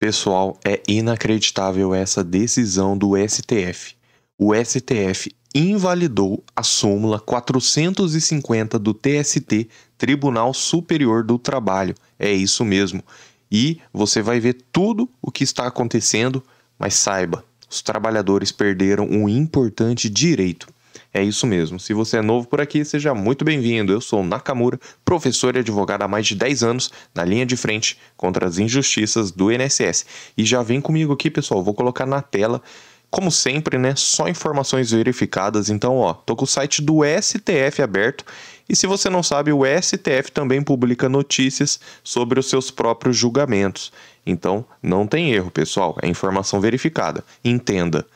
Pessoal, é inacreditável essa decisão do STF. O STF invalidou a súmula 450 do TST, Tribunal Superior do Trabalho. É isso mesmo. E você vai ver tudo o que está acontecendo, mas saiba, os trabalhadores perderam um importante direito. É isso mesmo. Se você é novo por aqui, seja muito bem-vindo. Eu sou o Nakamura, professor e advogado há mais de 10 anos, na linha de frente contra as injustiças do INSS. E já vem comigo aqui, pessoal, vou colocar na tela, como sempre, né, só informações verificadas. Então, ó, tô com o site do STF aberto. E se você não sabe, o STF também publica notícias sobre os seus próprios julgamentos. Então, não tem erro, pessoal, é informação verificada. Entenda.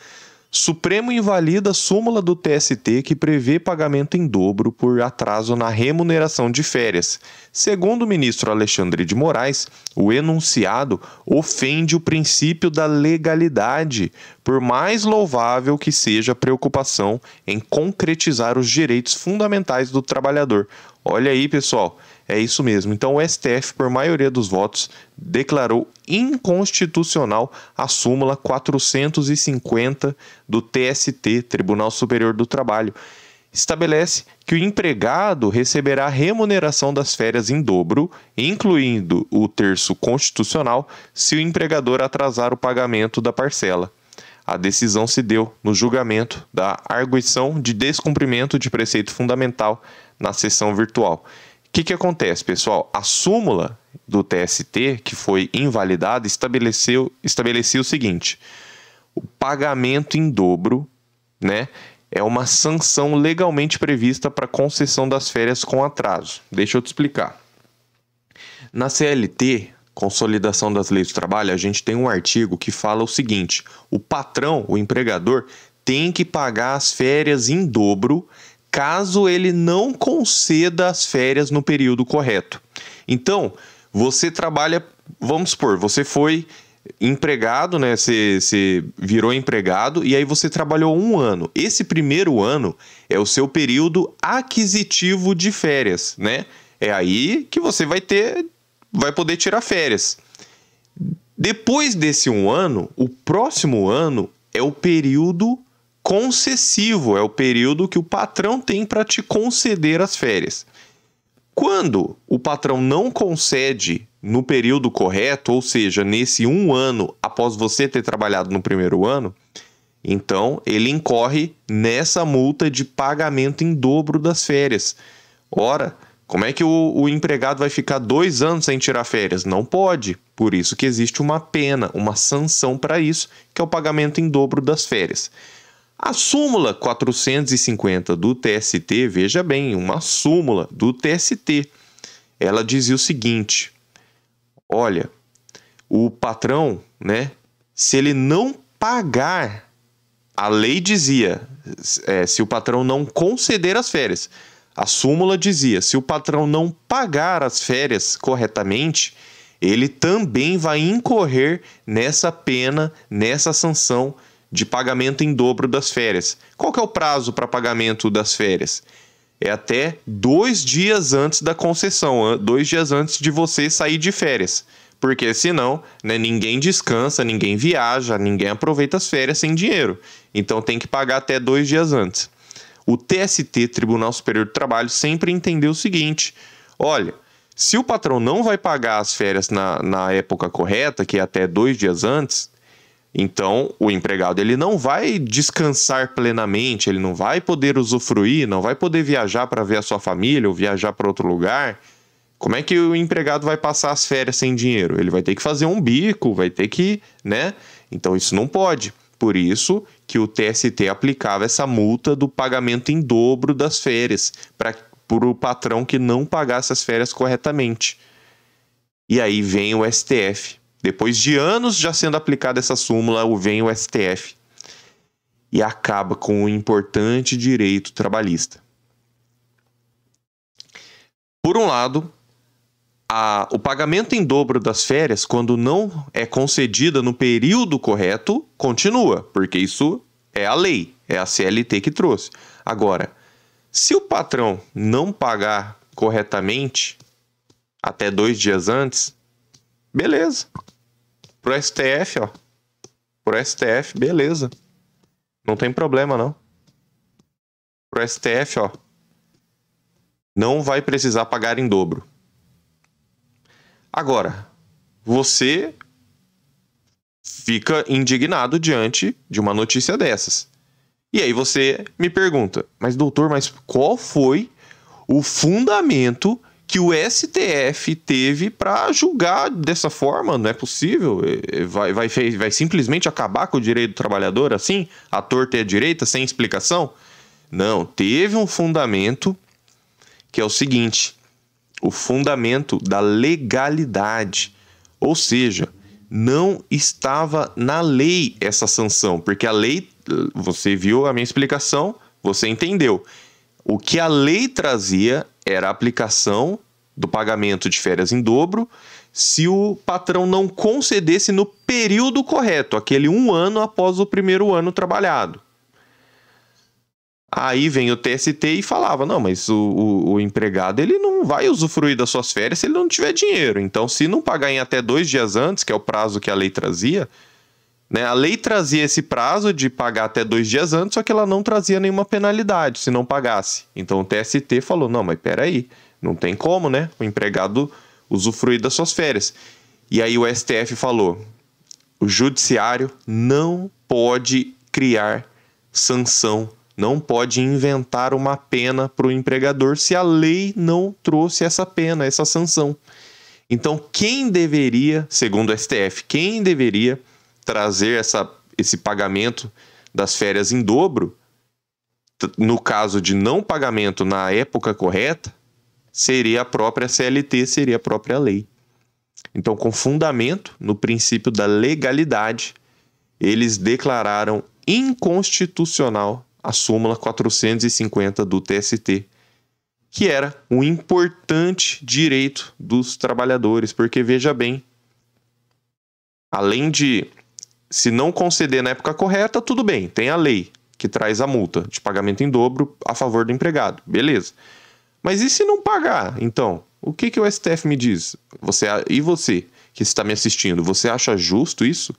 Supremo invalida a súmula do TST que prevê pagamento em dobro por atraso na remuneração de férias. Segundo o ministro Alexandre de Moraes, o enunciado ofende o princípio da legalidade, por mais louvável que seja a preocupação em concretizar os direitos fundamentais do trabalhador. Olha aí, pessoal. É isso mesmo. Então, o STF, por maioria dos votos, declarou inconstitucional a súmula 450 do TST, Tribunal Superior do Trabalho. Estabelece que o empregado receberá a remuneração das férias em dobro, incluindo o terço constitucional, se o empregador atrasar o pagamento da parcela. A decisão se deu no julgamento da arguição de descumprimento de preceito fundamental na sessão virtual. O que acontece, pessoal? A súmula do TST, que foi invalidada, estabelecia o seguinte: o pagamento em dobro, né, é uma sanção legalmente prevista para concessão das férias com atraso. Deixa eu te explicar. Na CLT, Consolidação das Leis do Trabalho, a gente tem um artigo que fala o seguinte: o patrão, o empregador, tem que pagar as férias em dobro caso ele não conceda as férias no período correto. Então, você trabalha, vamos supor, você foi empregado, né? Você virou empregado e aí você trabalhou um ano. Esse primeiro ano é o seu período aquisitivo de férias, né? É aí que você vai poder tirar férias. Depois desse um ano, o próximo ano é o período concessivo, é o período que o patrão tem para te conceder as férias. Quando o patrão não concede no período correto, ou seja, nesse um ano após você ter trabalhado no primeiro ano, então ele incorre nessa multa de pagamento em dobro das férias. Ora, como é que o empregado vai ficar 2 anos sem tirar férias? Não pode. Por isso que existe uma pena, uma sanção para isso, que é o pagamento em dobro das férias. A súmula 450 do TST, veja bem, uma súmula do TST, ela dizia o seguinte: olha, o patrão, né, se ele não pagar, a lei dizia, se o patrão não conceder as férias, a súmula dizia, se o patrão não pagar as férias corretamente, ele também vai incorrer nessa pena, nessa sanção de pagamento em dobro das férias. Qual que é o prazo para pagamento das férias? É até 2 dias antes da concessão, 2 dias antes de você sair de férias. Porque senão, né, ninguém descansa, ninguém viaja, ninguém aproveita as férias sem dinheiro. Então tem que pagar até 2 dias antes. O TST, Tribunal Superior do Trabalho, sempre entendeu o seguinte: olha, se o patrão não vai pagar as férias na época correta, que é até 2 dias antes, então o empregado ele não vai descansar plenamente, ele não vai poder usufruir, não vai poder viajar para ver a sua família ou viajar para outro lugar. Como é que o empregado vai passar as férias sem dinheiro? Ele vai ter que fazer um bico, vai ter que, né? Então isso não pode. Por isso que o TST aplicava essa multa do pagamento em dobro das férias para o patrão que não pagasse as férias corretamente. E aí vem o STF. Depois de anos já sendo aplicada essa súmula, vem o STF e acaba com um importante direito trabalhista. Por um lado, o pagamento em dobro das férias, quando não é concedida no período correto, continua, porque isso é a lei, é a CLT que trouxe. Agora, se o patrão não pagar corretamente até 2 dias antes, beleza. pro STF, ó. Pro STF, beleza. Não tem problema, não. Pro STF, ó. Não vai precisar pagar em dobro. Agora, você fica indignado diante de uma notícia dessas. E aí você me pergunta, mas doutor, qual foi o fundamento que o STF teve para julgar dessa forma? Não é possível. Vai simplesmente acabar com o direito do trabalhador assim? À torta e à direita, sem explicação? Não, teve um fundamento que é o seguinte: o fundamento da legalidade. Ou seja, não estava na lei essa sanção, porque a lei, você viu a minha explicação, você entendeu. O que a lei trazia era a aplicação do pagamento de férias em dobro se o patrão não concedesse no período correto, aquele 1 ano após o primeiro ano trabalhado. Aí vem o TST e falava, não, mas o empregado ele não vai usufruir das suas férias se ele não tiver dinheiro. Então, se não pagar em até 2 dias antes, que é o prazo que a lei trazia, né, a lei trazia esse prazo de pagar até 2 dias antes, só que ela não trazia nenhuma penalidade se não pagasse. Então, o TST falou, não, mas peraí, não tem como, né, o empregado usufruir das suas férias. E aí o STF falou, o judiciário não pode criar sanção, não pode inventar uma pena para o empregador se a lei não trouxe essa pena, essa sanção. Então, quem deveria, segundo o STF, quem deveria trazer esse pagamento das férias em dobro, no caso de não pagamento na época correta, seria a própria CLT, seria a própria lei. Então, com fundamento no princípio da legalidade, eles declararam inconstitucional a súmula 450 do TST, que era um importante direito dos trabalhadores, porque veja bem, além de se não conceder na época correta, tudo bem, tem a lei que traz a multa de pagamento em dobro a favor do empregado, beleza. Mas e se não pagar? Então, o que o STF me diz? E você que está me assistindo, você acha justo isso?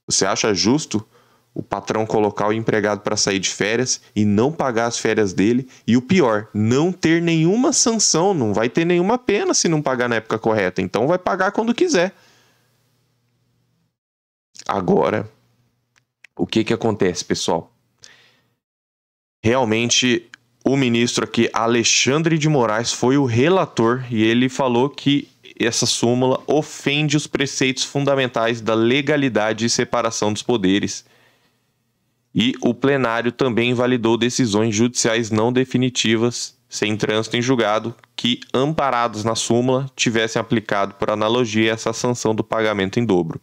Você acha justo o patrão colocar o empregado para sair de férias e não pagar as férias dele? E o pior, não ter nenhuma sanção, não vai ter nenhuma pena se não pagar na época correta. Então vai pagar quando quiser. Agora, o que acontece, pessoal? Realmente, o ministro aqui, Alexandre de Moraes, foi o relator e ele falou que essa súmula ofende os preceitos fundamentais da legalidade e separação dos poderes. E o plenário também validou decisões judiciais não definitivas, sem trânsito em julgado, que, amparados na súmula, tivessem aplicado por analogia essa sanção do pagamento em dobro.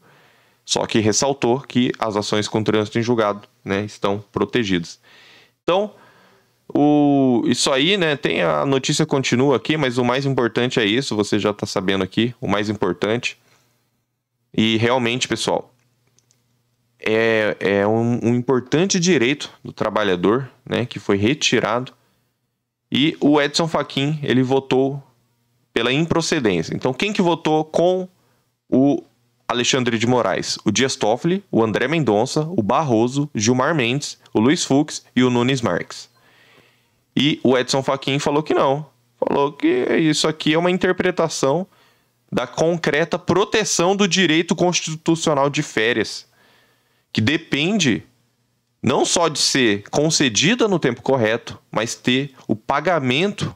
Só que ressaltou que as ações com trânsito em julgado, né, estão protegidas. Então, isso aí, né, tem a notícia continua aqui, mas o mais importante é isso, você já está sabendo aqui, o mais importante. E realmente, pessoal, é um importante direito do trabalhador, né, que foi retirado. E o Edson Fachin, ele votou pela improcedência. Então, quem que votou com o Alexandre de Moraes? O Dias Toffoli, o André Mendonça, o Barroso, Gilmar Mendes, o Luiz Fux e o Nunes Marques. E o Edson Fachin falou que não. Falou que isso aqui é uma interpretação da concreta proteção do direito constitucional de férias, que depende não só de ser concedida no tempo correto, mas ter o pagamento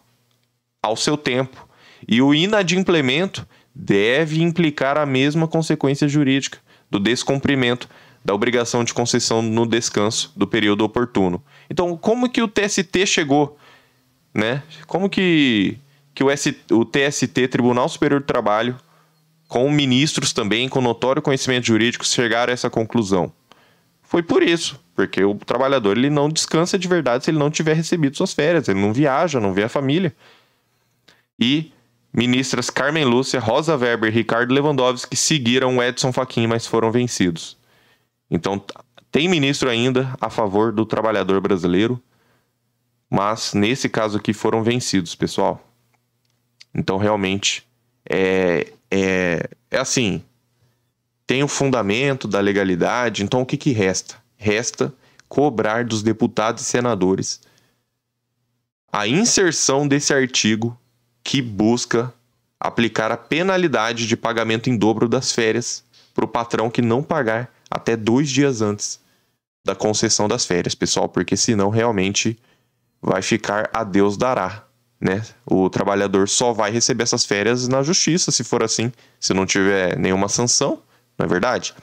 ao seu tempo. E o inadimplemento deve implicar a mesma consequência jurídica do descumprimento da obrigação de concessão no descanso do período oportuno. Então, como que o TST chegou, né? Como que o TST, Tribunal Superior do Trabalho, com ministros também, com notório conhecimento jurídico, chegaram a essa conclusão? Foi por isso, porque o trabalhador ele não descansa de verdade se ele não tiver recebido suas férias, ele não viaja, não vê a família. E ministras Carmen Lúcia, Rosa Weber e Ricardo Lewandowski seguiram o Edson Fachin, mas foram vencidos. Então, tem ministro ainda a favor do trabalhador brasileiro, mas nesse caso aqui foram vencidos, pessoal. Então, realmente, é assim, tem o fundamento da legalidade. Então o que resta? Resta cobrar dos deputados e senadores a inserção desse artigo que busca aplicar a penalidade de pagamento em dobro das férias para o patrão que não pagar até 2 dias antes da concessão das férias, pessoal, porque senão realmente vai ficar a Deus dará, né? O trabalhador só vai receber essas férias na justiça, se for assim, se não tiver nenhuma sanção, não é verdade?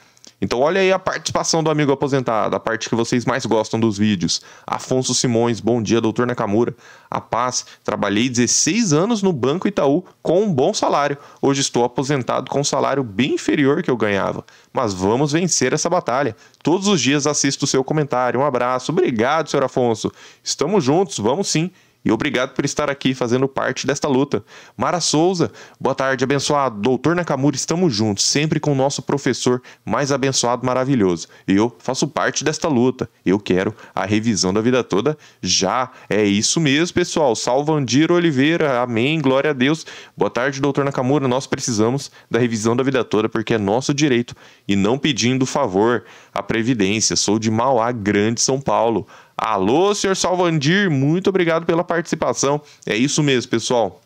Então olha aí a participação do amigo aposentado, a parte que vocês mais gostam dos vídeos. Afonso Simões, bom dia, doutor Nakamura. A paz, trabalhei 16 anos no Banco Itaú com um bom salário. Hoje estou aposentado com um salário bem inferior que eu ganhava. Mas vamos vencer essa batalha. Todos os dias assisto o seu comentário. Um abraço. Obrigado, senhor Afonso. Estamos juntos, vamos sim. E obrigado por estar aqui fazendo parte desta luta. Mara Souza, boa tarde, abençoado. Doutor Nakamura, estamos juntos, sempre com o nosso professor mais abençoado, maravilhoso. Eu faço parte desta luta. Eu quero a revisão da vida toda já. É isso mesmo, pessoal. Salvandir Oliveira, amém, glória a Deus. Boa tarde, doutor Nakamura. Nós precisamos da revisão da vida toda porque é nosso direito e não pedindo favor à Previdência. Sou de Mauá Grande, São Paulo. Alô, senhor Salvandir, muito obrigado pela participação. É isso mesmo, pessoal.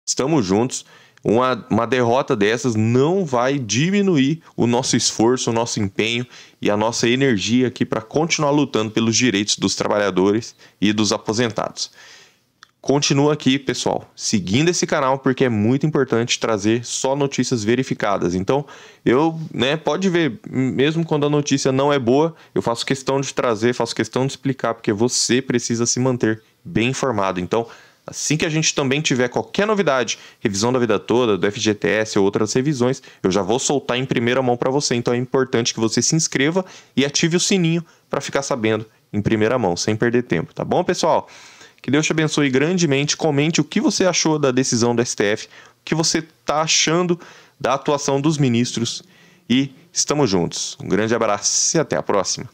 Estamos juntos. Uma derrota dessas não vai diminuir o nosso esforço, o nosso empenho e a nossa energia aqui para continuar lutando pelos direitos dos trabalhadores e dos aposentados. Continua aqui, pessoal, seguindo esse canal, porque é muito importante trazer só notícias verificadas. Então, pode ver, mesmo quando a notícia não é boa, eu faço questão de trazer, faço questão de explicar, porque você precisa se manter bem informado. Então, assim que a gente também tiver qualquer novidade, revisão da vida toda, do FGTS ou outras revisões, eu já vou soltar em primeira mão para você. Então, é importante que você se inscreva e ative o sininho para ficar sabendo em primeira mão, sem perder tempo, tá bom, pessoal? Que Deus te abençoe grandemente. Comente o que você achou da decisão do STF, o que você está achando da atuação dos ministros. E estamos juntos. Um grande abraço e até a próxima.